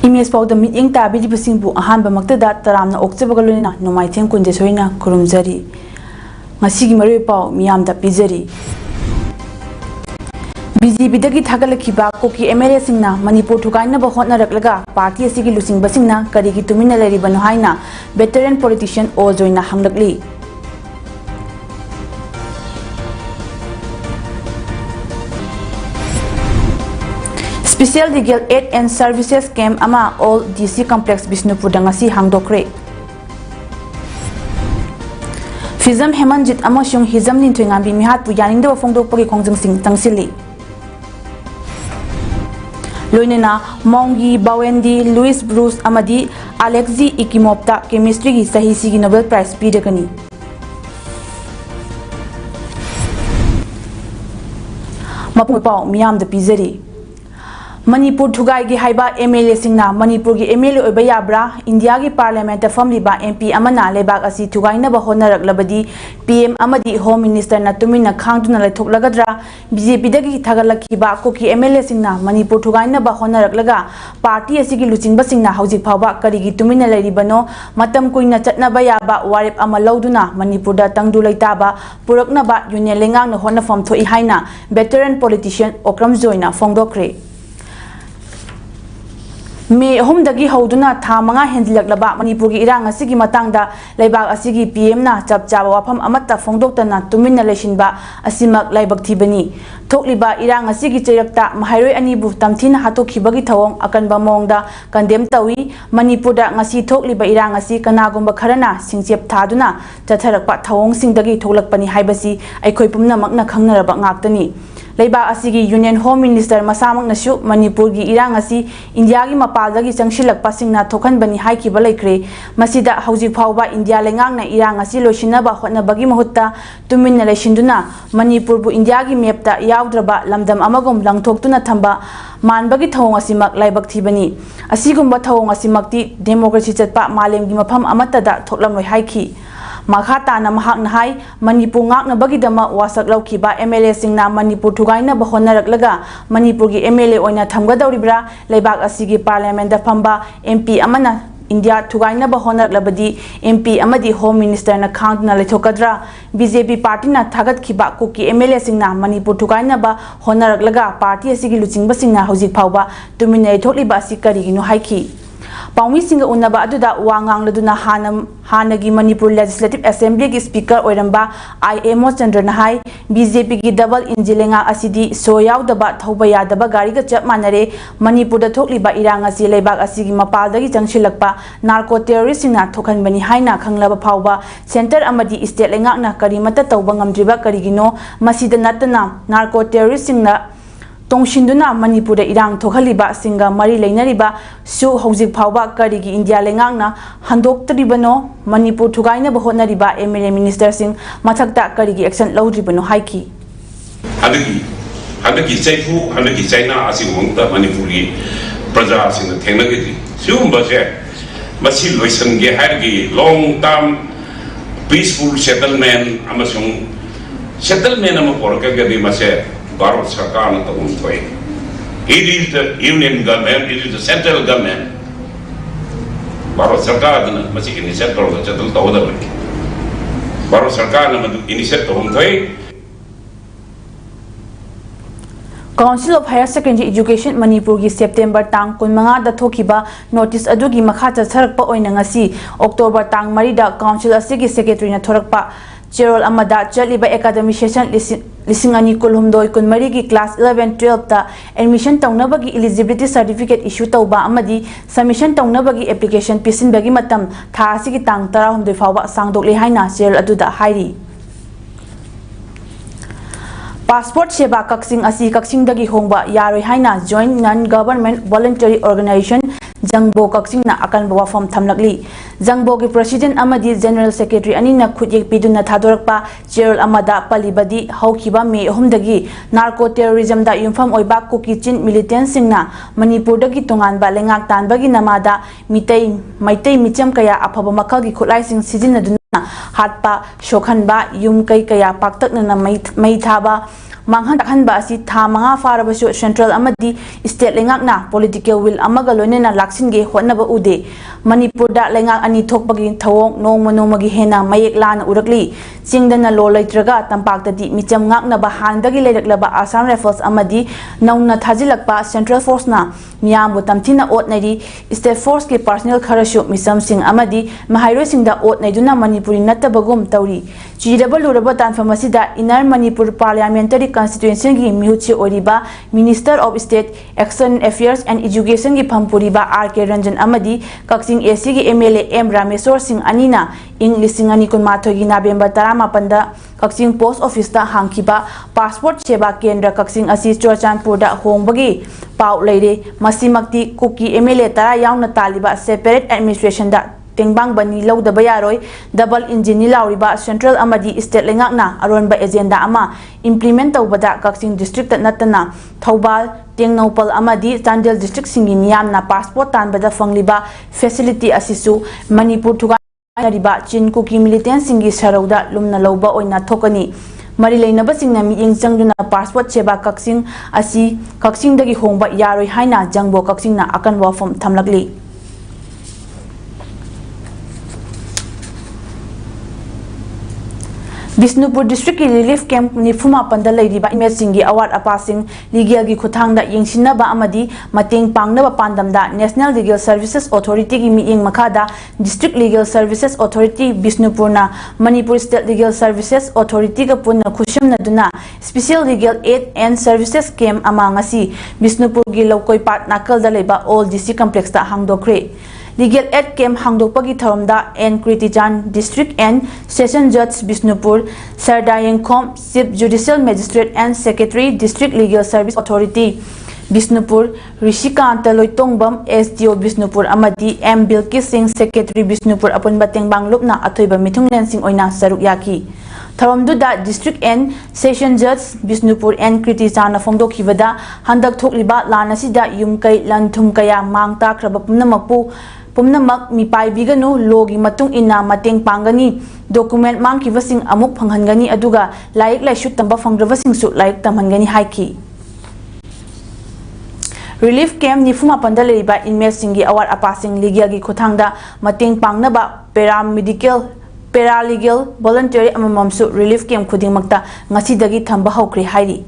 Imes PAODAM meeting tabi di pasingbu ahan bamakta dat taram na oksebagaluni na numai theng kunje soina kurumjari ngasi gi mari pau miyam da pizari BJP dagi thagalakhiba koki MLA singna Manipur thukaina ba hotna raklaga party asigi lusing basingna kari gi tumina leribanu haina veteran politician o joina hanglakli Special Legal Aid and Services Camp ama All DC Complex Bisnupur dangasi hangdokre Fizam Hemanjit amasung Hizam Nintwinga bi mihat pu yaning de fongdok pagi khongjing sing tangsili Loinena Mongi Bawendi Louis Bruce amadi Alexi Ikimopta chemistry gi sahisi gi Nobel Prize pidagani Mapu pau miyam da pizari Manipur Thugai gi haiba MLA singna Manipur gi MLA oiba yabra India gi parliament ta famliba MP amana lebak asi thugai na ba honarak labadi PM amadi Home Minister na tumina khangduna laithoklagadra BJP dagi thagalakhiba koki MLA singna Manipur thugai na ba honarak laga party asi gi luchingba singna haujik phawba kari gi tumina lairibano matam kuina chatna ba yaba warip ama lauduna Manipur da tangdu laitaba purakna ba union lengang na hona fam thoi haina veteran politician Okram Joina fongdokre May Homdagi Hoduna Tamanga Hendlak Laba Manipuri Irang Asigi Matanga Laibak Asigi PM na Chap Java Wapam Amata Fongdokana Tumina Leshinba Asimak Laibak Tibani Tokliba Irang Asigi Chayakta Mahiro Anibu Tamtina Hatoki Bagi Tawong Akan Bamongda Kandem Tawi Manipuda Ngasi Tokliba Irang Asi Kanagumba Karana Singsiap Taduna Tatharakpa Tawong Singdagi Tolak Pani Haibasi Aikoipumna Magna Kangnaraba Ngaktani Leiba asigi Union Home Minister Masamang Nasu Manipur gi irang asi India gi mapaldagi changshilak pasingna thokan bani haiki balaikre masida hauji phawba India lengang na irang asi loishina ba hotna bagi mahutta tumin na leishinduna Manipur bu India gi map ta yawdraba lamdam amagom langthoktuna thamba manbagi thawong asimak laibak thibani asigumba thawong asimakti democracy chatpa malem gi mafam amata da thoklam loi haiki Makata na mahak na hai Manipur ngak na bagi dama wasak lauki ba MLA singna Manipur thugai na ba honarak laga Manipur gi MLA oina thamga dauribra leibak asigi parliament da phamba MP amana India thugai na ba honarak labadi MP amadi Home Minister na khangna lethokadra BJP party na thagat khiba koki MLA singna Manipur thugai na ba honarak laga party asigi luchingba singna hojik phawba tuminai thokli ba sikari ginu haiki Paumi Singa Unaba Aduda Wangang Laduna Hanagi Manipur Legislative Assembly gi Speaker Oiramba IMO Chandranahai BJP gi double injilenga asidi soyaw daba thobaya daba gari ga chap manare Manipur da thokliba irang asi leibak asigi mapaldagi changshilakpa narco terrorist na thokhan bani haina khanglaba phawba center amadi state lengak na karimata tawba ngamdriba karigino masida natana narco terrorist na Tongshinduna Manipur irang thokhaliba singa mari leinariba su hojik phawba karigi India lengangna handoktribano Manipur thugaina bahonariba MLA minister sing mathakta karigi action laudribano haiki handaki chaifu handaki chaina asingongta Manipuri praja sing thengnagidi siumba je masi loisan ge hargi long term peaceful settlement amasung settlement ama porka gadi mase Bharat Sarkar na tawong toy. It is the union government, it is the central government. Bharat Sarkar na masih initiate tawong central tawong dapat. Bharat Sarkar na initiate tawong toy. Council of Higher Secondary Education Manipur gi September tang kunmanga da thokiba notice adugi makha chacharakpa oina ngasi October tang marida council asigi secretary na thorakpa Gerald Amada Chaliba Academy Session Lisingani Kulumdoi Kunmari gi class 11-12 ta admission taunabagi eligibility certificate issue tauba amadi submission taunabagi application pisin bagi matam tha asigi tang 10 fawba sangdokle haina Gerald aduda hairi Passport Seba Kaksing Asi Kaksing Dagi Hongba Yaroi Haina Joint Non-Government Voluntary Organization Jangbo Kaksing na akan bawa from Thamlakli. Jangbo ki President Amadi General Secretary Anina Khutye Piduna Thadorakpa Cheryl Amada Palibadi Haukiba Me Homdagi Narco Terrorism da Yumfam Oiba Kukichin Militant Singna Manipur dagi Tungan ba Lengak Tanbagi Namada Mitay Maitai Micham Kaya Apaba Makal Kulai Sing Sijinaduna Hatpa Shokhanba Yum Kai Kaya Paktak na Maithaba Manghan takhanba asi tha manga farabasu central amadi state lengak na political will amaga loinena laksinge hotnaba ude Manipur da lengak ani thokpagi thawong nongmagi hena mayek lana urakli chingdana lo leitraga tampakdadi micham ngakna ba handagi leiraklaba Assam Rifles amadi nauna thajilakpa central force na miyambu tamthina otnari state force ki personnel kharashu misam sing amadi mahairo singda otnaiduna Manipuri natabagum tawri chiraba luraba tanfamasida inner Manipur parliamentary constituency ki mihuchi oriba Minister of State External Affairs and Education ki Pampuriba R.K. Ranjan amadi Kaksing AC ki MLA M Rameswar Singh Anina ing lisingani kun mathogi November 18 da Kaksing Post Office da hangkiba passport seba kendra Kaksing asi Churachandpur da hongbagi pau leire masimakti kuki MLA tara yauna taliba separate administration da Tengbang bani lau da bayaroi double engine ni lauriba central amadi state lengakna aronba agenda ama implement tawbada Kaksing district natana Thoubal Tengnopal amadi Chandel district singi miyamna passport tanbada fangliba facility asisu Manipur thuga riba chin kuki militant singi sarauda lumna lauba oina thokani mari leinaba singna mi ing changduna passport seba Kaksing asi Kaksing dagi hongba yaroi haina jangbo Kaksing na akan wafam thamlakli Bisnupur District Relief Camp Nifuma Pandalai Riba Image Singi Award Apasing Legal Gi Khutang da Yingsinna ba amadi Mateng Pangna ba Pandam da National Legal Services Authority gi miing makada District Legal Services Authority Bisnupur na Manipur State Legal Services Authority ga punna khushimna duna Special Legal Aid and Services Camp amangasi Bisnupur gi Lokoi Pat Nakal da leba All DC Complex da hangdokre Legal Aid Camp hangdokpagi tharamda N Kritijan District and Session Judge Bisnupur Sardayengkhom Chief Judicial Magistrate and Secretary District Legal Service Authority Bisnupur Rishikanta Loitongbam SDO Bisnupur amadi M Bilkis Singh Secretary Bisnupur apunba tengbang lupna athoiba mithunglen sing oina saruk yaki Tharamduda District and Session Judge Bisnupur and Kritijan phongdokhibada handak thokliba lanasida yumkai lanthum kaya mangta khraba pumnamak mipai biganu logi matung ina mateng pangani document mangkibasing amuk phanghangani aduga laik laisu tamba phangrabasing su laik tamhangani haiki Relief Camp Nifuma Pandalaiba inmate singi award apasing legal gi khothangda mateng pangnaba paralegal voluntary amamamsu relief camp khudingmakta ngasidagi thamba hokri hairi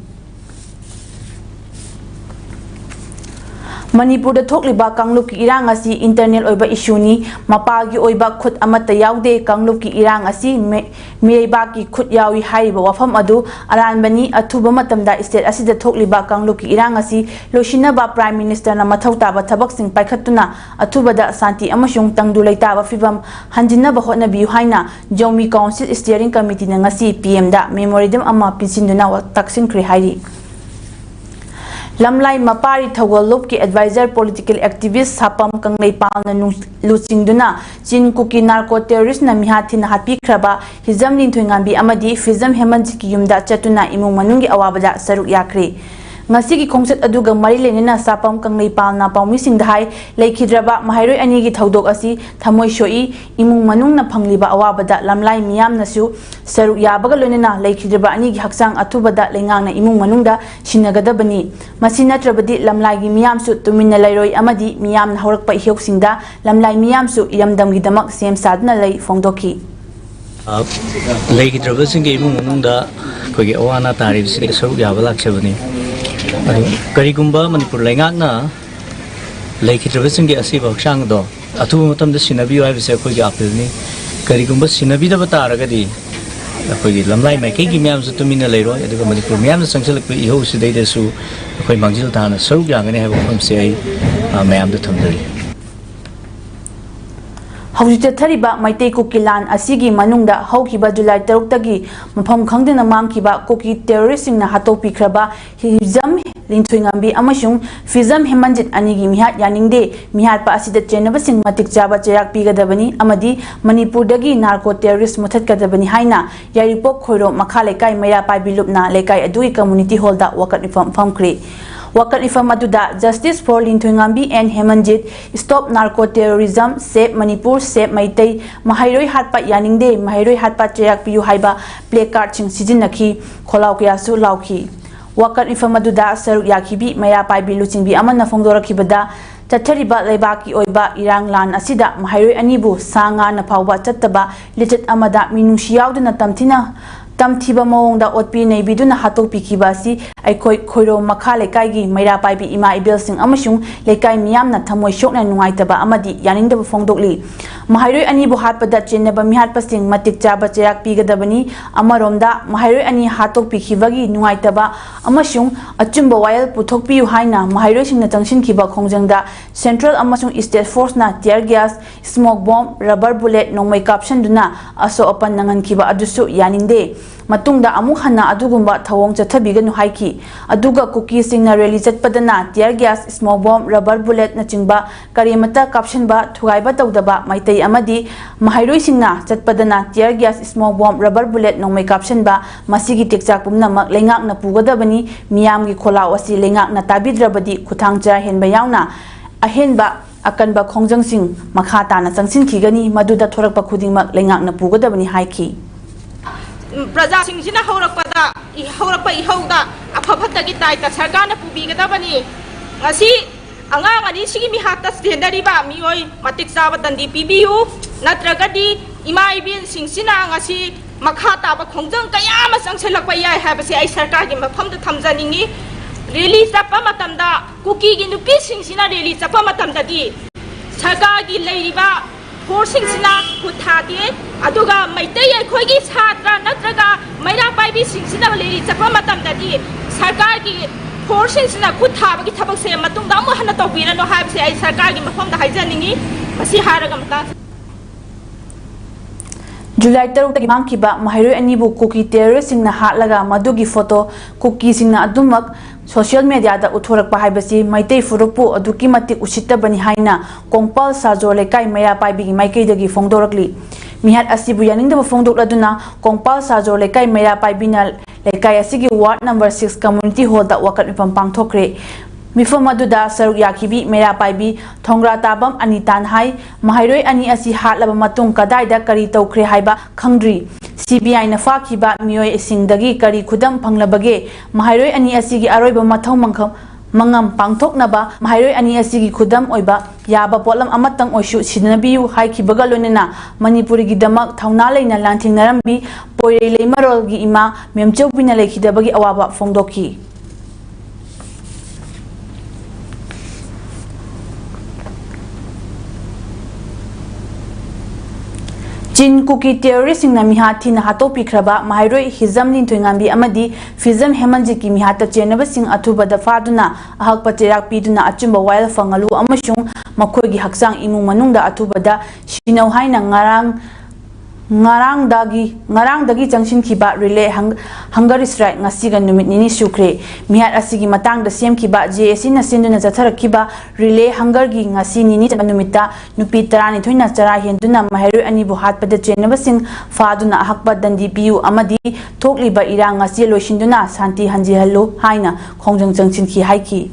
Manipur da thokliba Kangluk ki irang asi internal oiba issue ni mapagi oiba khut amata yaude Kangluk ki irang asi meiba ki khut yawi haiba wafam adu aranbani athuba matamda state asida thokliba Kangluk ki irang asi loshina ba prime minister na mathauta ba thabak sing paikhatuna athuba da santi amashung tangdu leita ba fibam hanjinna ba hotna biu haina Jomi Council Steering Committee na ngasi PM da memorandum ama pinsinduna taksin kri hairi Lamlai Mapari Thawalop ki advisor political activist Sapam Kanglai Palna Luchingduna Chin Kuki narco terrorist na mihathi na hapi kraba hizam linthoingambi amadi fizam hemanji ki yumda chatuna imung manungi awabada saruk yakre ngasi ki khongset aduga mari lenina Sapam Kanglai Palna Paumi Singdhai Laikhidraba Mahairoi ani gi thaudok asi thamoi shoi imung manung na phangliba awabada lamlai miyam nasu saruk yabaga lonena Laikhidraba ani gi haksang athubada lengang na imung manungda sinagadabani masina trabadi lamlai gi miyam su tuminna lairoi amadi miyam na horakpa ihyok lamlai miyam su iramdam gi damak sem sadna lai phongdoki Laikhidraba singi imung manungda kogi awana tarib sik saruk yabala chabani Karigumba Manipur Lengakna Laikhidraba singi asiba haksang do athuba matamda sinabi haibase akhoi apil ni Karigumba sinabi da bataragadi akhoi lamlai maikei gi myam su tumina leiroi aduga Manipur myam na sangsalak iho sidai da su akhoi mangjil thana saruk yangani haiba famse ai mayam da thamdari Hauji Chathariba Maitei Kuki Lan Asigi Manungda Haukiba July Tarutagi Mapam Kangdina Mankiba Kuki terroristing na Hatopi Kraba Hizam Lintuingambi Amashung Fizam Hemanjit Anigi Mihat Yaningde Mihat Pa Asida Chenabasing Matik Jaba Jayak Pigadabani Amadi Manipurdagi Narco Terrorist Mutat Kadabani Haina Yaripok Koro Makale Kai Maya Pai Bilupna Lekai Adui Community Holda Wakat Ifam Famkri Wakat Ifam Aduda Justice for Lintuingambi and Hemanjit Stop Narco Terrorism Save Manipur Save Maitei Mahairoi Hatpa Yaningde Mahairoi Hatpa Jayak Piyu Haiba Placard Ching Sijinaki Kolau Kyasu Lauki Wakat Ifam Aduda Saruk Yakibi Maya Pai Biluchingbi Amana Fongdora Kibada Chathariba Lebaki Oiba Irang Lan Asida Mahairoi Anibu Sanga Napauba Chataba Lichet Amada Minushiyawduna Tamthiba Mawongda Otpi Naibiduna Hatopi Kibasi Aikoi Koiro Makale Kaigi Maira Paibi Ima Ibil Sing Amashung Lekai Miyamna Tamoi Shokna Nuaitaba Amadi Yanindaba Fongdokli Mahairoi Anibu Hatpada Chenaba Mihatpa Sing Matik Jaba Jayak Pigadabani Amaromda Mahairoi Ani Hatopi Kibagi Nuaitaba Amashung Achumba Wayal Putokpi Haina Mahairoi Sing Natangshin Kiba Kongjangda Central Amashung State Force na tear gas smoke bomb rubber bullet Nongmai Caption Duna Aso Opan Nangan Kiba Adusu Yaninde Matungda amuk hana adugumba thawong chathabiganu haiki aduga cookie singna rally chatpadana tear gas smoke bomb rubber bullet na chingba karimata caption ba thugaiba tawdaba maitai amadi mahairoi singna chatpadana tear gas smoke bomb rubber bullet nongmai caption ba masigi tekchak pumna mak lengak na pugadabani miyam gi khola wasi lengak na tabidrabadi kuthangcha henba yauna ahenba akanba khongjang sing makhata na changsin khigani maduda thorakpa khudingmak lengak na pugadabani haiki Praja Singina Horakpada, Horakpa Ihoda, a Papatagi Taita, Sargana Pubigadabani. Asi, Angani Simi Hata Stendariba, Mioi, Matik Sabat and DPBU, Natragadi, Imaibin, Singsina, Asi, Makata, Kongzang, Kayama, Sanselapaya, have a say Sarkagim, upon the Tamzanini, release the Pamatamda, Cookie in the pissing Sina release the Pamatamdadi, Sargagi Ladiba. Forcing Sina Kutati, Aduga, Maitay, Kogi Satra, Natraga, Maira Baby Sina Lady, Zapamatam Dadi, Sargagi, forcing Sina Kutabaki Tabase, Matunga, Hanato, we don't have say Sargagi from the Hizanini, Masiharagamata. July Tarutagi Mankiba, Mahairoi Anibu Cookie terrorist in the Hatlaga, Madugi photo, cookies in Adumak, social media da Utorak Pahibasi, Maitei Furupu, Aduki Matik Ushita Bani Haina, Kongpal Sajo Lekai Maya Pai Bigi Maike Dagi Fongdorakli. Mihat Asibuyaning the Fongdok Laduna, Kongpal Sajo Lekai Maya Pai Binal, Lekai Asigi Ward number 6 community hall that Wakat Pampang Tokre. Mifamaduda Saruk Yakibi, Mera Paibi, Tongra Tabam, Anitan Hai, Mahairoi Ani Asi Hatlaba Matung Kadaida Kari Tokre Haiba, Kangdri. CBI na Fakiba, Mioi Singdagi Kari Kudam Panglabage, Mahairoi Ani Asigi Aroiba Matong Mangam Pangtok Naba, Mahairoi Ani Asigi Kudam Oiba, Yaba Polam Amatang Oshu, Sidanabiu, Haiki Bagalonina, Manipuri Damak, Taunale na Lanting Narambi, Poire Lemarol Gi Ima, Memchok Binaleki Dabagi Awaba Fongdoki. Jin Cookie terrorist in Namihati na Hatopi Kraba, Mahairoi, Hizam Lintuingambi Amadi, Fizam Hemanjiki Mihata Jeneva Sing Atuba the Faduna, Ahakpaterak Piduna Achumba Wild Fangalu Amashung, Makogi Haksang Imu Manunda Atubada, Shino Haina Ngarang dagi Jangshin Kiba relay Hungary strike Ngasiga Numit Nini Sukre, Mihat Asigi Matang the same Kiba, JSC na Sinduna Zatara Kiba, relay Hungary Ngasi Nini Numita, Nupitarani Twina Tara Hinduna, Mahairoi Anibu Hatpada Jeneva Sing, Faduna Hakba Dandi Piu Amadi, Tokli ba Irang Ngasi Loshinduna, Santi Hanji Hello, Haina, Kongjang Jangshin Ki Haiki.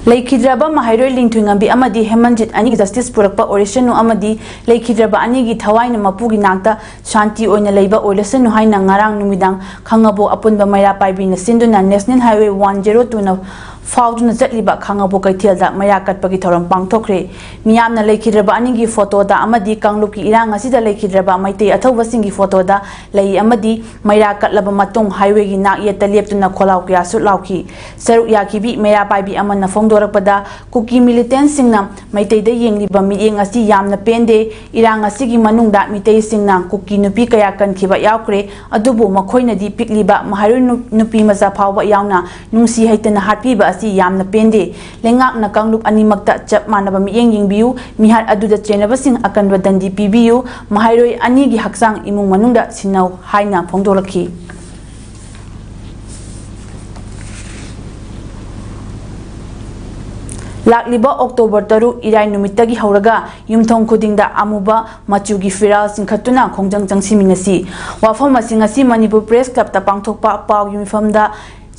Leikidraba Mahairoi Lintuingambi Amadi Hemanjit Ani Justice Purakpa Orishanu Amadi Leikidraba Anigi Tawaina Mapugi Nagta Shanti Oina Leiba Oilesanu Haina Ngarang Numidang Kangabo Apunba Maira Paibi na Sinduna National Highway 102 na फाउदुना चटलिबा खांगाबो कैथेलदा मया कटपगी थौरम पांगथोखरे मियामना लेखिद्रबा अनिगी फोटोदा अमदी कांगलुकी इरांग असिदा लेखिद्रबा मैते अथौबसिंगी फोटोदा लई अमदी मैरा कटलबा मतुंग हाईवेगी नाक येता लेप्तुना खोलाव कयासु लाउखी सरुक याखिबी मेरा पाइबी अमना फोंदोरकपदा cookie militant सिंगना मैतेदा येंगलिबा मियेंग असि यामना पेंदे इरांग असिगी मनुंगदा मिते सिंगना cookie नुपी कया कनखिबा यावक्रे अदुबु मखोइनदी पिकलिबा महारु नुपी मजा फावबा यावना नुंसी हैतना हाटपीबा असि यामना पेंदे लेंगाकना कांगलुक अनिमक्ता चप मानबा मियेंग येंगबियु मिहार अदुदा चेनबसिंग अकनबा दंदी पीबियु महारोय अनिगी हक्सांग इमुंग मनुंगदा सिनौ हाइना फोंदोरखी लाक्लिबा अक्टोबर 3 इराय नुमित्तगी हौरगा युमथोंग खुदिंगदा अमुबा मचुगी फिराल सिंखतुना खोंजंग जंगसिमिनसी वाफम असिंगसी मणिपुर प्रेस क्लब ता पांगथोकपा पाव यूनिफॉर्मदा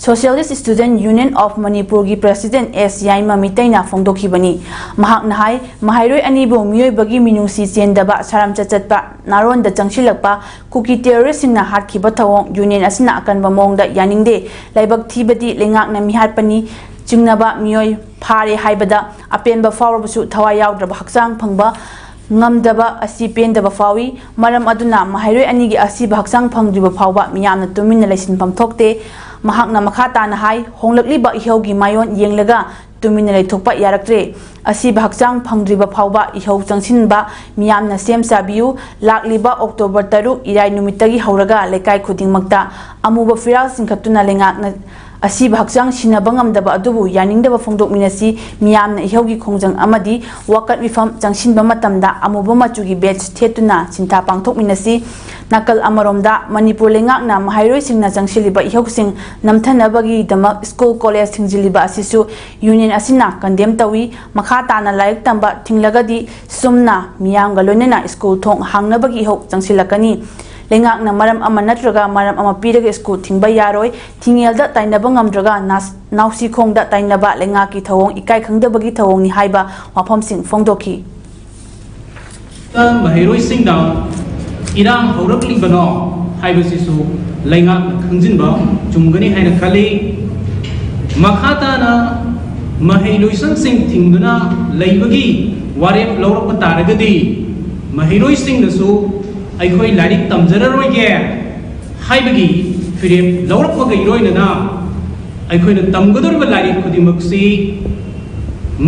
socialist student union of Manipur की प्रेसिडेंट एस याइमा मितैना फोंदोखिबनी महाकना हाय महाइरोय अनिबो मियोयबगी मिनुंसी चेंदबा सारामचा चटपा नारोंदा चंगसिलकपा कुकी टेररिस्टसिंगना हाटखिबा थवोंग यूनियन असिना अकनबा मोंगदा यानिंगदे लाइबक थीबदी लेंगाकना मिहारपनी चिंगनबा मियोय फारे हाइबदा अपेनबा फावरबसु थवाय यावद्रबा हक्सांग फंगबा ngamdaba asi pendaba fawi maram aduna mahairoi anigi asiba haksang phangdriba phawba miyamna tuminna leisinpam thokte mahakna makha tana hai honglakliba ihaugi mayon yenglaga tuminna leithokpa yaraktre asiba haksang phangdriba phawba ihau changsinba miyamna semsabiu lakliba october 3 irai numittagi hauraga lekai khudingmakta amuba firal singkhatuna lengakna asiba haksang sinabangam daba adubu yaningdaba phongdokminasi miyamna ihaugi khongjang amadi wakat wifam changsinba matamda amuba machugi batch thetuna sinta pangthokminasi nakal amaromda manipur lengakna mahairoi singna changsiliba ihausing namthanabagi damak school college thingjiliba asisu union asina condemn tawi makha tana laik tamba thinglagadi sumna miyamga loinena school thong hangnabagi ihau changsilakani लेंगाकना मरम अमा नत्रगा मरम अमा पीरगे school थिंगबा यारोय थिंगेलदा ताइनबा ngamdraga now see खोंगदा ताइनबा लेंगाकी थवोंग इकाय खंगदबगी थवोंगनि हाइबा वाफमसिंग फोंदोखी ता महिरोय सिंगदा इरांग हौरकलिबनो हाइबसिसु लेंगाक खंजिनबा जुमगनि हाइना खली मखाताना महिरोयसन सिंग थिंगदुना लेबगी वारेप लौरप तारगदी महिरोय सिंगदसु अखोई like तमजररोगे हाइबगी फिरेम लौरपगै रोइनना अखोई तमगदुरब like खुदिमक्सी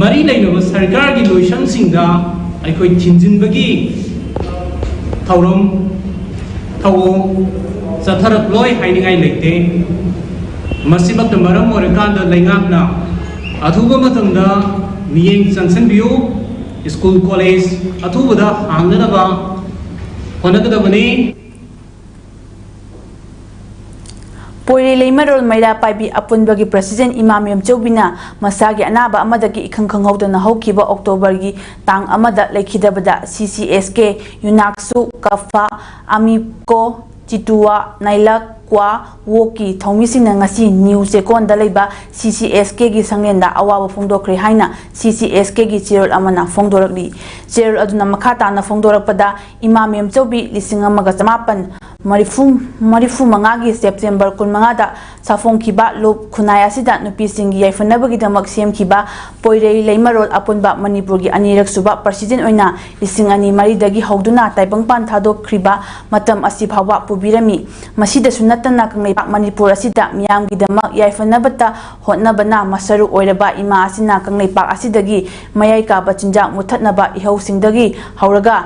मरी लेनब सरकार की लोइसंसिंगा अखोई थिनजिनबगी थौरम थवो चथरक लोय हाइनिंगाय लेते मसिबक मरम ओरकांद लेंगाकना अथुबा मतंदा मियेंग चंगसनबियो स्कूल कॉलेज अथुबदा हांगनबा पोरे लेमरोल मैरा पाइबी अपुनबगी प्रेसिडेंट इमाम यमचौबिना मसागी अनाबा अमदगी इखंग खंगौदना हौखिबा अक्टोबर की तांग अमदा लेखिदबदा CCSK यूनाक्सु कफा अमीको चितुआ नाइलक क्वा वोकी थौमिसिंग ngasi न्यू चेकोन दलेबा CCSK की संगलेंदा अवाबा फोंदोखरे हाइना CCSK की चेरोल अमना फोंदोरकली चेरोल अदुना मखा ताना फोंदोरकपदा इमाम यमचौबी लिसिंग अमगा चमापन मरिफु मंगागी सेप्टेम्बर 15 दा साफोंखिबा लोप खुनाय असिदा नुपीसिंगी याइफनबगीदमक सेमखिबा पोइरेई लेमरोल अपुनबा मणिपुर की अनिरक सुबा प्रेसिडेंट ओइना लिसिंग अनि मरीदगी हौदुना ताइबंगपान थादोखरिबा मतम असि फावबा पुबिरमी मसिदसु नतना कंगलेपा मणिपुर असिदा मियामगीदमक याइफनबता होटनबना मसरु ओइरबा इमा असिना कंगलेपा असिदगी मयाई काबा चिंजा मुथतनबा इहौसिंगदगी हौरगा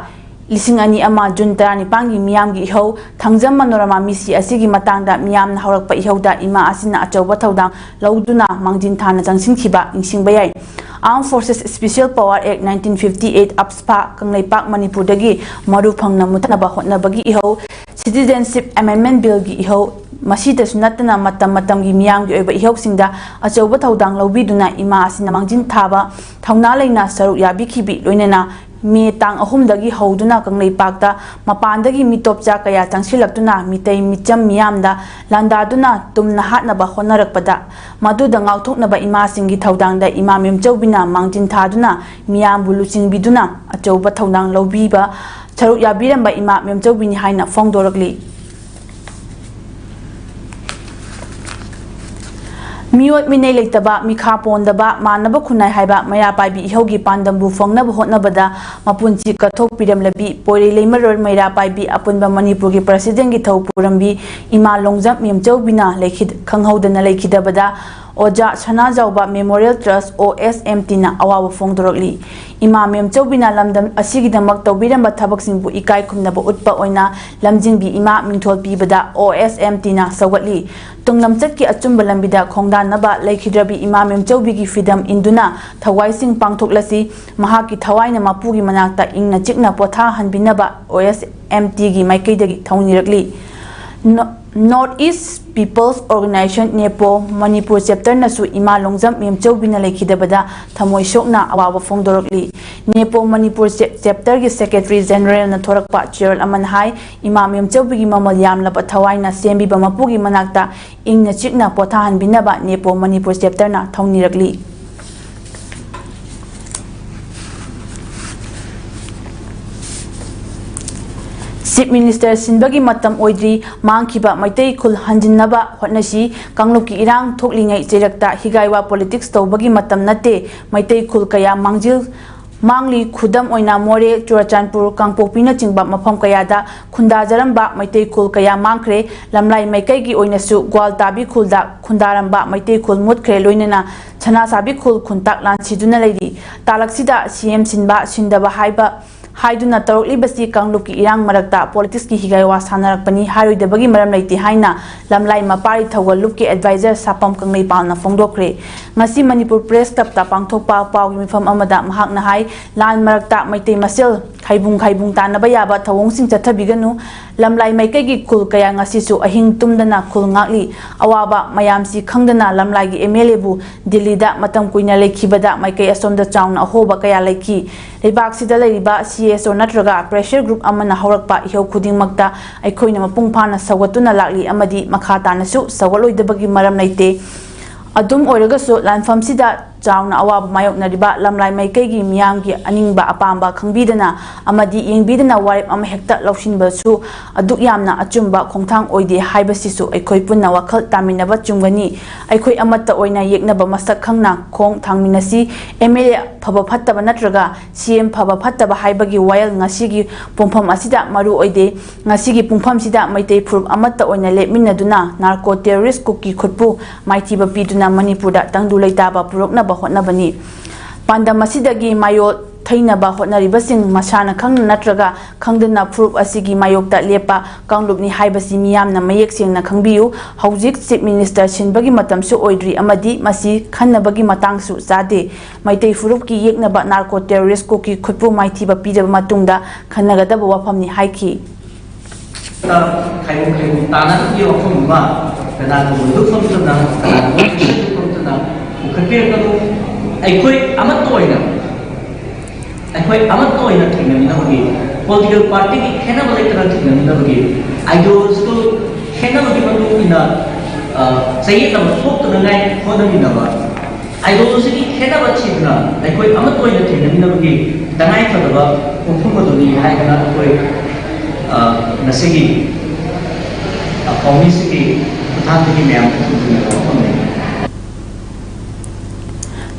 लिसिंग अनि अमा जुन 15 मियामगी इहौ थंगजम मनोरमा मिसी असिगी मतंगदा मियामना हौरकपा इहौदा इमा असिना अचौबा थौदांग लौदुना मांगजिन थाना जंगसिनखिबा इंसिंगबा याय Armed Forces Special Power Act 1958 AFSPA Kangleipak मणिपुरदगी मरु फंगना मुथनबा होटनबगी इहौ Citizenship Amendment Bill की इहौ मसीदसु नतना मतम मतमगी मियामगी ओइबा इहौसिंगदा अचौबा थौदांग लौबीदुना इमा असिना मांगजिन थाबा थौना लेना सरुक याबिखिबी लोइनना मे तांग अहुमदगी हौदुना कंगलेपाकता मपानदगी मिटोपचा कया चंगसिलक्तुना मितै मिचम मियामदा लांदादुना तुमना हाटनबा होनरकपदा मदुदा ngautoknaba imasingi thaudangda imam yamchaubiना मांगजिन थादुना मियाम बुलुचिंगबिदुना अचौबा थौदांग लौबीबा छरुक याबिरंबा इमाम यमचौबिनी हाइना फोंदोरकली Miot minay leitaba mikha pondaba manaba khunai haiba maya paibi ihogi pandambu fongnaba hotnabada mapunchi kathok piram labi poire leimaror maira paibi apunba manipur gi president gi thau purambi ima longjam memchau bina lekhid khanghaudana lekhidabada Oja Chana Jauba Memorial Trust OSMT na awawa fongdorokli ima memchau bina lamdam asigidamak tawbiramba thabaksingbu ikai khumnaba utpa oina lamjingbi ima mingthol pibada OSMT na sawatli tunglamchatki achumba lambida khongdanaba leikhidrabi ima memchaubi gi freedom induna thawaising pangthoklasi mahaki thawaina mapugi manakta ingna chikna potha hanbinaba OSMT gi maikaidagi thaunirakli Northeast People's Organization Nepo Manipur chapter nasu ima longjam memchau bina lekhidabada thamoi sokna awawa fongdorokli Nepo Manipur chapter gi secretary general na thorakpa chair aman hai ima memchau bigi mamal yamlaba thawaina sembi ba mapugi manakta ingna chikna pothahan binaba Nepo Manipur chapter na thaunirakli Chief Minister Sinbagi matam oidri mangkiba maitai khul hanjinnaba hotnasi kangluki irang thoklingai cherakta higaiwa politics tawbagi matam nate maitai khul kaya mangli khudam oina more Churachandpur Kangpokpina chingba mafam kayada khunda jaramba maitai khul kaya mangkhre lamlai maikai gi oinasu gwaltabi khulda khundaramba maitai khul mutkhre loinana chana sabi khul khuntak lan siduna leidi talaksida CM sinba sindaba haiba Haiduna tarokli basi kangluki irang marakta politics ki higaiwa sanarakpani haroidabagi maram leiti haina lamlai mapari thawal lupki advisor sapam kanglei palna fongdokre ngasi Manipur press club ta pangthokpa pawgi mifam amada mahakna hai lan marakta maitai masel khaibung tanaba yaba thawong chathabiganu lamlai maikai gi khul kaya ngasi su ahing tumdana khul ngakli awaba mayamsi khangdana lamlai gi MLA bu Delhi da matam kuina lekhibada maikai asomda chauna hoba kaya lekhi leibak sida leiba CSO natraga pressure group amana haurakpa ihau khuding makta aikoina mapung phana sawatuna lakli amadi makhata nasu sawaloidabagi maram leite adum oiragasu lanfam sida chauna awab mayok nariba lamlai maikai gi miyamgi aningba apamba khangbidana amadi yengbidana warip ama hekta laushinba su aduk yamna achumba khongthang oide haibasisu aikoi punna wakhal taminaba chumgani aikoi amatta oina yeknaba masak khangna khong thangminasi MLA phaba phattaba natraga CM phaba phattaba haibagi wayal ngasigi pumpham asida maru oide ngasigi pumpham sida maitai phurub amatta oina lepminaduna narco terrorist kuki khutpu maithiba piduna Manipurda tangdu leitaba purokna hotnabani pandam asidagi mayo thainaba hotnaribasing masana khangna natraga khangdana proof asigi mayokta lepa kanglupni haibasi miyamna mayek sengna khangbiu hojik chief minister sinbagi matamsu oidri amadi masi khannabagi matangsu sade maitai furupki yeknaba narco terrorist ko ki khutpu maithiba pijaba matungda khannagadaba wafamni haiki khaibu tanan ki wafamma kana ko duk famtana kana ko famtana ukapir kanu aikoi amat toina thingna na hogi political party ki khena balai tara thingna na hogi ideals ko khena hogi manu ina sayi na thok na ngai hoda ni na ba ideals ki khena ba chidna aikoi amat toina thingna na hogi dangai thadaba umphum ko ni hai kana koi nasigi communist ki thang ki myam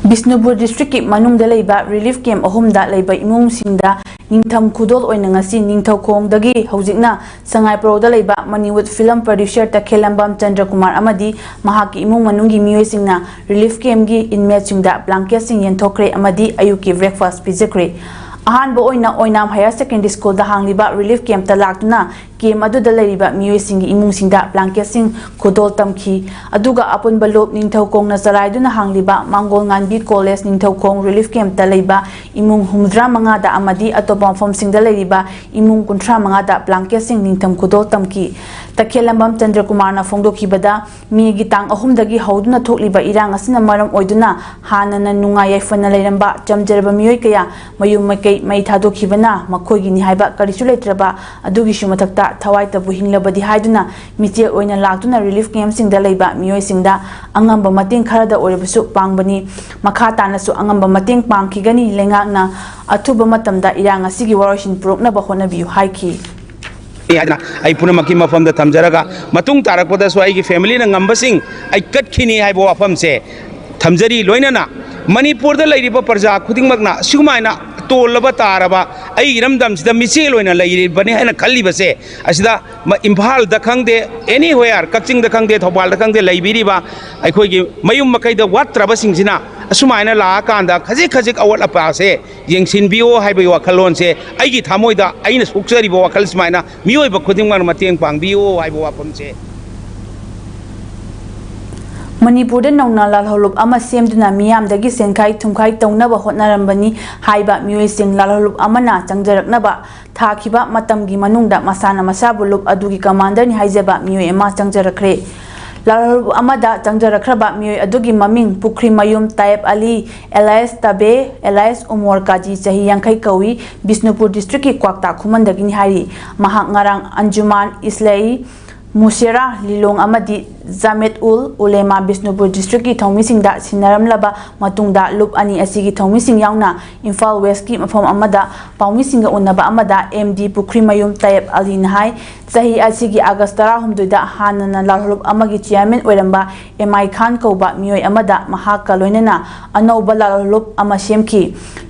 Bisnupur district ki manungda leiba relief camp ahumda leiba imung singda ningtham khudol oina ngasi ningthau khongdagi hojikna sangai proda leiba Maniwood film producer Takhelambam Chandrakumar amadi mahaki imung manungi miyoi singna relief camp gi inmate singda blanket sing yenthokre amadi ayuki breakfast pijakre ahanba oina oinam higher secondary school da hangliba relief camp ta laktuna kem adu da leriba miyoi singi imung singda blanket sing khudol tamki aduga apun balop ningthau kong na charaiduna hangliba Mangol Nganbi college ningthau kong relief camp ta leiba imung humdra manga da amadi atopa form singda leriba imung kunthra manga da blanket sing ningtham khudol tamki Takhelambam Chandrakumar na fongdokibada mi gitang ahumdagi hauduna thokliba irang asina maram oiduna hanana nunga yaifana leiramba chamjerba miyoi kaya mayum makai mai thadokibana makhoi gi ni haiba karisu letraba adugi shumathakta thawai tabu hinglabadi haiduna miche oina laktuna relief camp singda leiba miyoi singda angamba mating kharada orebasu pangbani makha tanasu angamba mating pangkhigani lengakna athuba matamda irang asigi waroishin prokna ba hona biu haiki यादना आई पुनमकी मफम द थमजरगा मतुंग तारकपदसु आई family न ngambasing आई कटखिनी हाइबो वाफम से थमजरी लोइनना मणिपुर द लैरिबो प्रजा खुदिंगमकना सिगुमाइना तोलबा तारबा आई इरमदम सिदा मिचेल ओइना लैरिबने हैना खल्लिबसे असिदा इम्फाल द खंगदे एनीवेयर कचिंग द खंगदे थौबाल द खंगदे लैबिरिबा अखोइगी मयुम मखै द वात्रबा सिंगसिना असुमाइना ला कांदा खजिक खजिक अवट अपासे येंसिनबियो हाइबो वाखलोन से आइगी थामोइदा आइना सुक्सरिबो वाखल सुमाइना मियोइबा खुदिंगमक मतेंग पांगबियो हाइबो वाफम से मणिपुर नौना लालहौलुप अमा सेमदुना मियामदगी सेंखाई थुमखाई तौनबा होटनारंबनी हाइबा मियोइसिंग लालहौलुप अमना चंगजरकनबा थाखिबा मतमगी मनुंगदा मसाना मसाबु लुप अदुगी कमांडर नि हाइजबा मियोइ अमा चंगजरखरे लालहौलुप अमदा चंगजरखरबा मियोइ अदुगी ममिंग पुखरी मयुम तायब अली एलायस तबे एलायस उमर काजी चही यांखै कौई बिष्णुपुर डिस्ट्रिक्ट की क्वाक्ता खुमंदगी नि हारी महाक ngarang अंजुमान इस्लाई मुसेरा लिलोंग अमदी जामेत उल उलेमा बिष्णुपुर डिस्ट्रिक्ट की थौमिसिंगदा सिनारमलबा मतुंगदा लुप अनि असिगी थौमिसिंग यावना इम्फाल वेस्ट की मफम अमदा पाउमिसिंग उन्नबा अमदा एमडी पुखरी मयुम तायब अली नहाई सही असिगी अगस्त 13 हानना लालहौलुप अमगी चेयरमैन ओइरंबा एमआई खान कौबा मियोइ अमदा महाका लोइनना अनौबा लालहौलुप अमा सेमखी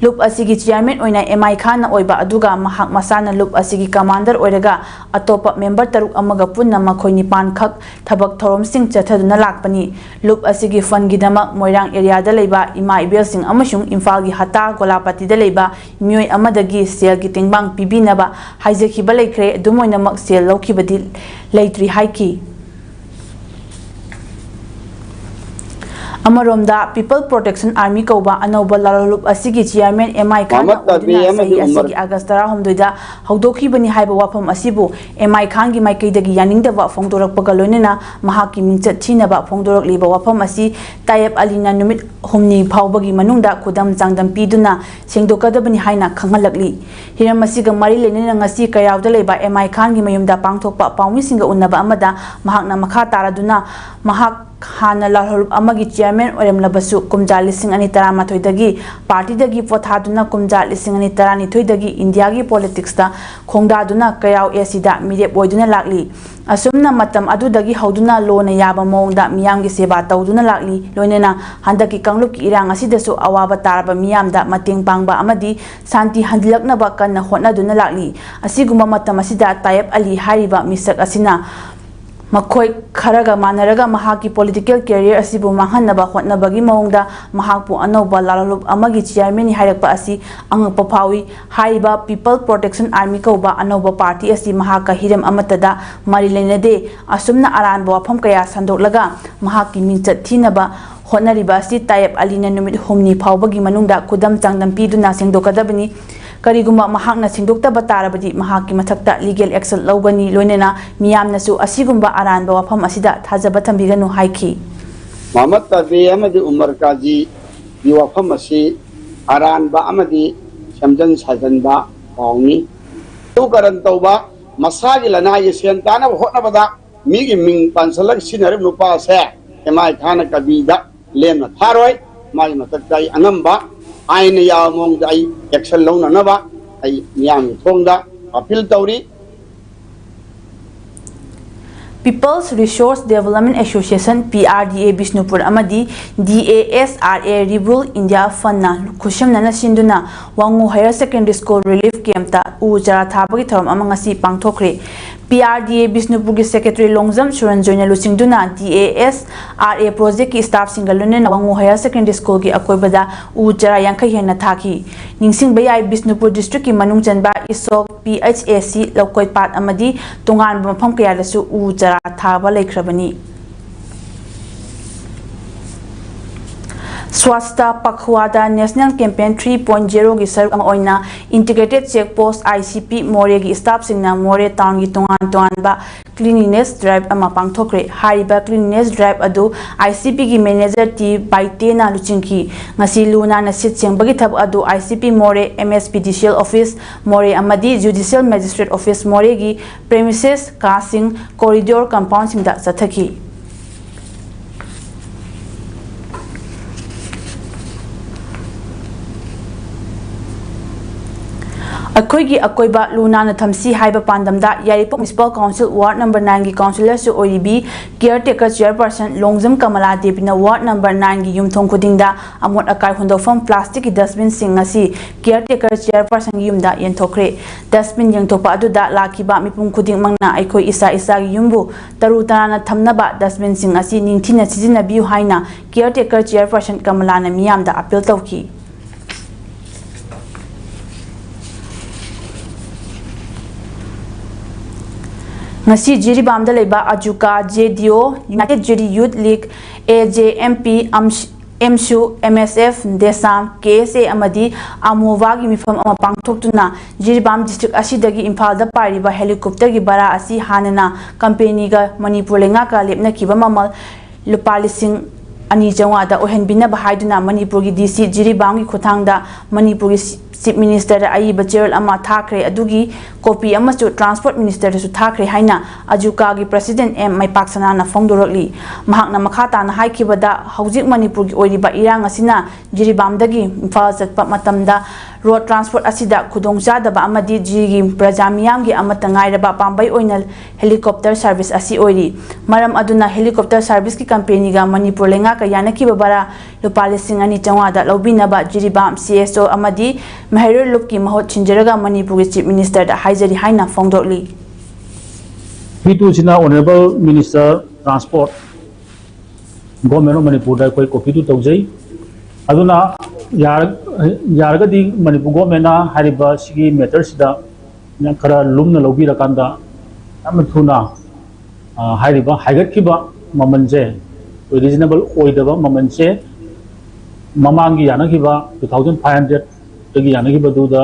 लुप असिगी चेयरमैन ओइना एमआई खान ओइबा अदुगा महाक मसाना लुप असिगी कमांडर ओइरगा अतोपा मेंबर तरुक अमगा पुन्ना मखोइ निपान खक थबक थोरम सिंह चथदुना लाकपनी लुप असिगी फनगिदमक मोइरांग एरियादा लेबा इमा इबेल सिंह अमसुंग इम्फाल की हता गोलापतिदा लेबा मियोइ अमदगी सेल की तेंबांग पिबिनबा हाइजेखिबा लेख्रे दुमोइनमक सेल लौखिबदी लेट्री हाइकी अमरोमदा पीपल प्रोटेक्शन आर्मी कौबा अनौबा लालहौलुप असिगी चेयरमैन एमआई खान सही असिगी अगस्त 13 हौदोखिबनी हाइबा वाफम असिबु एमआई खान की माइकैदगी यानिंगदबा फोंदोरकपगा लोइनना महाकी मिंचत थिनबा फोंदोरकलिबा वाफम असि तायब अलीना नुमित हुमनी फावबगी मनुंगदा खुदम चांगदम पीदुना सेंदोकदबनी हाइना खंगलकली हिरम असिगा मरी लेनेना ngasi कयावदा लेबा एमआई खान की मयुमदा पांगथोकपा पाउमिसिंगा उन्नबा अमदा महाकना मखा तारादुना महाक हाना लालहौलुप अमगी चेयरमैन ओइरमलबसु कुमजा 2013 पार्टी पोथादुना कुमजा 2012 इंडिया की पॉलिटिक्स खोंदादुना कयाव एसिदा मिरेप ओइदुना लागली असुमना मतम अदुदगी हौदुना लोन याबा मोंगदा मियामगी सेवा तौदुना लागली लोइनेना हंदकी कांगलुप की इरांग असिदसु अवाबा तारबा मियामदा मतेंग पांगबा अमदी शांति हंदिलकनबा कन्ना होटनादुना लागली असिगुमा मतम असिदा तायब अली हारिबा मिसक असिना मखोई खरगा मानरगा महाकी पॉलिटिकल कैरियर असिबु माहनबा होटनबगी मौंगदा महाकपु अनौबा लालहौलुप अमगी चेयरमैन हाइरकपा असि अंगपा फावी हाइबा पीपल प्रोटेक्शन आर्मी कौबा अनौबा पार्टी असि महाका हिरम अमतदा मरि लेनदे असुमना अरानबा वाफम कया संदोकलगा महाकी मिंचत थिनबा होटनरिबा असि तायब अलीना नुमित हुमनी फावबगी मनुंगदा खुदम चांगदम पीदुना सेंदोकदबनी करीगुमा महाकना सिंदोक्तबा तारबदी महाकी मथक्ता लीगल एक्शन लौगनी लोइनेना मियामनसु असिगुम्बा अरानबा वाफम असिदा थाजबा थंबिगनु हाइखी मोहम्मद तबे अमदी उमर काजी की वाफम असि अरानबा अमदी समजन साजनबा पाउनी तो करन तौबा मसागी लनाय सेंताना होटनबदा मिगी मिंग पांसलक सिनर नुपा से एमाय खान कबीदा लेन थारोय माई मथक्ताई अनंबा आइन यामोंग आई एक्शन लौननबा आई मियाम थोंगदा अपील तौरी people's resource development association PRDA Bishnupur अमदी DASRA रिब्रूल इंडिया फंडना खुशमना सिंधुना Wangoo higher secondary school relief कैंपता उ जरा थाबगी थरम अमंगसी पांगथोखरे PRDA बिष्णुपुर की सेक्रेटरी लोंगजम सुरंजोइना लुचिंगदुना DASRA प्रोजेक्ट की स्टाफ सिंगलुने वांगू हायर सेकेंडरी स्कूल की अकोइबदा उ जरा यांखै हेना थाकी निंगसिंग बयाई बिष्णुपुर डिस्ट्रिक्ट की मनुंग चनबा इसोक PHAC लौकोइ पाट अमदी तोंगान मफम कयादसु उ जरा थाबा लेख्रबनी स्वास्थ्य पखवादा नेशनल कैंपेन 3.0 की सरुक इंटीग्रेटेड चेक पोस्ट ICP मोरे की स्टाफ सिंगना मोरे टाउन की तोंगान तोंगानबा क्लीनिनेस ड्राइव अमा पांगथोखरे हारिबा क्लीनिनेस ड्राइव अदु ICP की मैनेजर टी बाइटेना लुचिंकी ngasi luna na sit chengbagi thab adu ICP Moreh MSPDCL office Moreh अमदी जुडिशियल मैजिस्ट्रेट ऑफिस मोरे की प्रेमिसेस कासिंग कॉरिडोर कंपाउंड सिंगदा सथकी अखोइगी अकोइबा लुनाना थमसी हाइबा पांदमदा Yairipok municipal council ward number 9 की काउंसिलर से ओरिबी केयरटेकर चेयरपर्सन लोंगजम कमला देवीना वार्ड नंबर 9 की युमथोंग खुदिंगदा अमोट अकाई हुंदोफम प्लास्टिक की डस्टबिन सिंग असि केयरटेकर चेयरपर्सन की युमदा यंथोखरे डस्टबिन यंथोपा अदुदा लाखिबा मिपुम खुदिंग मंगना अखोइ इसा इसा की युमबु तरु तराना थमनबा डस्टबिन सिंग असि निंगथिना सिजिनबियु हाइना केयरटेकर चेयरपर्सन कमलाना मियामदा अपील तौकी ngasi jiribam da leba ajuka JDO United JD Youth League AJMP MSU MSF Desam KSA amadi Amova gi mifam ama pangthoktuna jiribam district asidagi Imphal da pariba helicopter gi bara asi hanana company ga Manipur lenga ka lepna kiba mamal lupa lising ani jawa da ohenbina bahaiduna Manipur gi DC jiribam gi khothang da Manipur gi Chief Minister Ayi Bachirul ama thakre adugi copy amachu Transport Minister su thakre haina ajuka gi President M Maipaksana na phongdorokli mahakna makhata na haikibada haujik Manipur gi oiriba irang asina jiribamdagi Imphal chatpa matamda road transport asida khudongcha daba amadi jigi prajamiyam gi amata ngairaba pambai oinal helicopter service asi oiri maram aduna helicopter service ki company ga Manipur lenga ka yanaki babara lupali singani changwa da lobina ba jiribam CSO amadi Mahairul Lup ki mahot chinjaraga Manipur ki Chief Minister da haijari haina phongdokli P2 China Honorable Minister Transport Government of Manipur da koi copy tu taujai aduna yaragadi Manipur government na hariba sigi matters da kara lumna lobi rakanda amathuna hariba haigat kiba mamanje reasonable oidaba mamanje mamangi yana kiba 2500 tagi yana kiba duda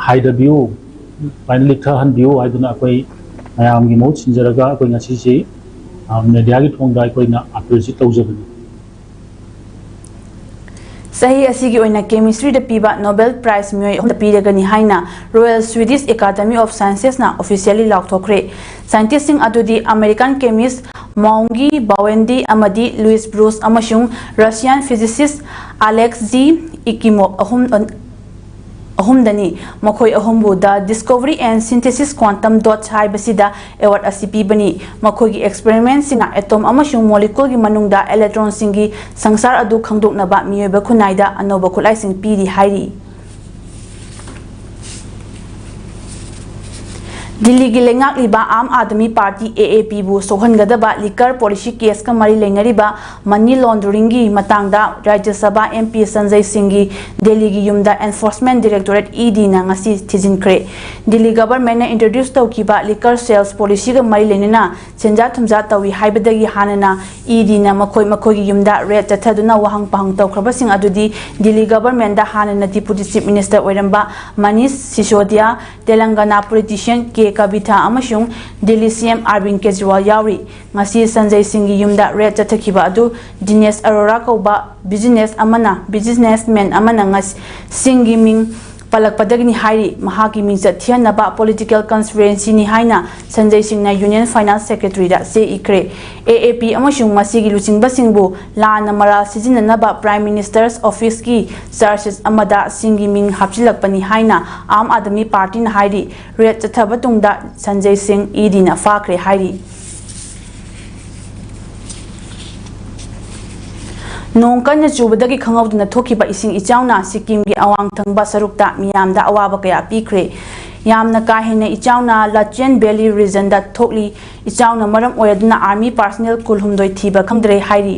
haida view finally thahan view haiduna koi mayam gi mo chinjaraga koi ngasi si media gi thongda koi na appeal si taujabani Sahi asigi oina chemistry da piba Nobel Prize miyoi da pidagani haina Royal Swedish Academy of Sciences na officially laukthokre scientist sing adudi American chemist Maungi Bawendi amadi Louis Bruce amashung Russian physicist Alex Z Ikimov ahumdani makhoi ahumbu da discovery and synthesis quantum dots haibasida award asipi bani makhoi gi experiment sina atom amashung molecule gi manungda electron singi sangsar adu khangdokna ba miyoba khunaida anoba khulai sing piri hairi Delhi gi lengak liba Aam Aadmi Party AAP bu sohangadaba liquor policy case ka mari leinariba money laundering gi matangda Rajya Sabha MP Sanjay Singh gi Delhi gi yumda Enforcement Directorate ED na ngasi thijinkre Delhi government na introduce tawkiba liquor sales policy ga mari leinana chenja thumja tawi haibadagi hanana ED na makhoi gi yumda red chathaduna wahang pahang tawkraba sing adudi Delhi government da hanana deputy chief minister oiramba Manish Sisodia Telangana politician Kabitha amashung Delhi CM Arvind Kejriwal yauri ngasi Sanjay Singh gi yumda red chathakiba adu Dinesh Arora kauba businessman amana ngas Singh gi ming palakpadagni hairi mahaki ming chathianaba political conspiracy ni haina Sanjay Singh na Union Finance Secretary da se ikre AAP amashung masigi luchingba singbu lana mara sijinanaba Prime Minister's Office ki charges amada Singh gi ming hapchilakpani haina Aam Aadmi Party na hairi red chathabatungda Sanjay Singh ED na fakre hairi Nong kanna chubadagi khangawduna thokiba ising ichawna Sikkim gi awang thangba sarukta miyamda awaba kaya pikre yamna ka hena ichawna Lachen Valley region da thokli ichawna maram oyaduna army personnel kulhumdoi thiba khangdre hairi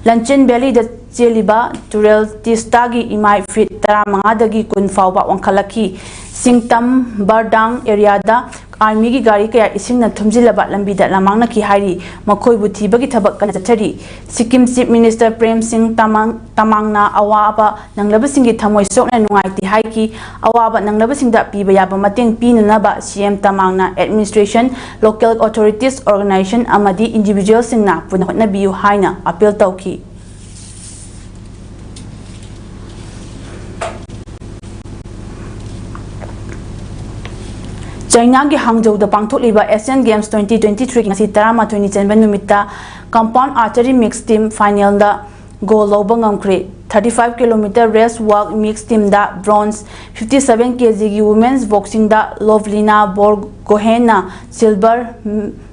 Lachen Valley da cheliba Turel Tistagi imai fit 15 dagi kun fawba wangkhalaki Singtam Bardang area da army gi gari kaya ising na thumjilaba lambi da lamangna ki hairi makhoi bu thibagi thabak kana chathari Sikkim Chief Minister Prem Singh Tamangna awaba nanglaba singi thamoi sokna nungaiti haiki awaba nanglaba singda piba yaba mateng pinanaba CM Tamangna administration local authorities organization amadi individual singna punahotna biu haina appeal tauki China gi Hangzhou da pangthokliba Asian Games 2023 ngasi 13 Chen numita compound archery mixed team final da goal loba ngamkre 35 km race walk mixed team da bronze, 57 kg ki women's boxing da Lovlina Borgohena silver,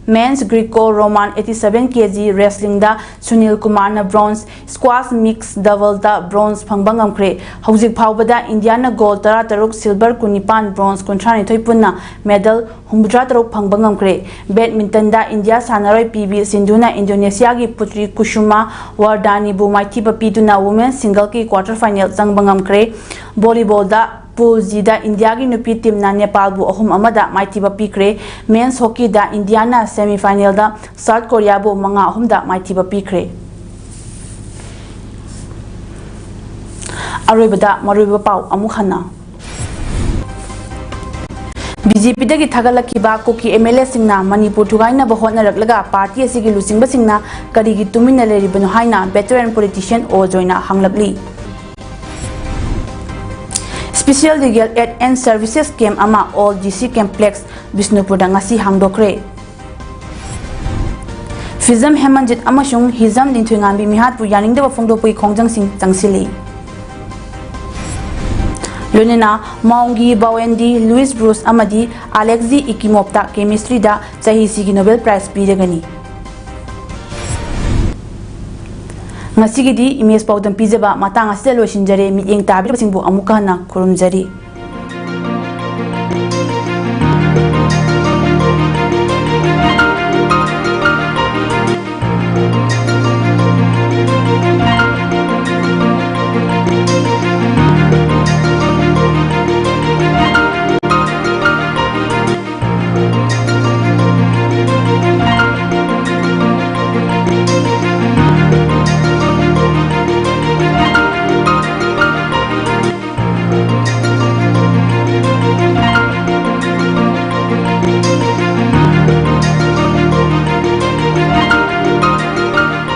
men's Greco-Roman 87 kg wrestling da Sunil Kumar na bronze, squash mixed double da bronze phangbang amkre. Hauzik phawbada India na gold 13 silver 19 bronze 32 punna medal 63 phangbang amkre. Badminton da India sanaroi PV Sindhu na Indonesia ki putri Kusuma Wardani bu maithiba piduna women's single ki quarter final changbang amkre. Volleyball da Pool G da India ki nupi team na Nepal bu ahum amada maithiba pikre. Men's hockey da India na semi final da South Korea bu manga ahum da maithiba pikre. Aroibada maruiba pau amukhana BJP dagi thagalakiba koki MLA singna Manipur thugaina bahotna raklaga party asigi lusingba singna karigi tumina leribano haina veteran politician o joina hanglakli. Special Legal Aid and Services Camp ama All GC Complex Bisnupur da ngasi hangdokre. Fizam Hemanjit amashung Hizam Linthuingambi mihat pu yaningdeba phongdopui khongjang sing changsili. Lunena Maungi Bawendi Louis Bruce amadi Alexi Ikimopta chemistry da chahi sigi Nobel Prize piragani. Ngasigidi image PAODAM pijaba matang asida loisinjare mityeng tabirabsingbu amukana khurumjari.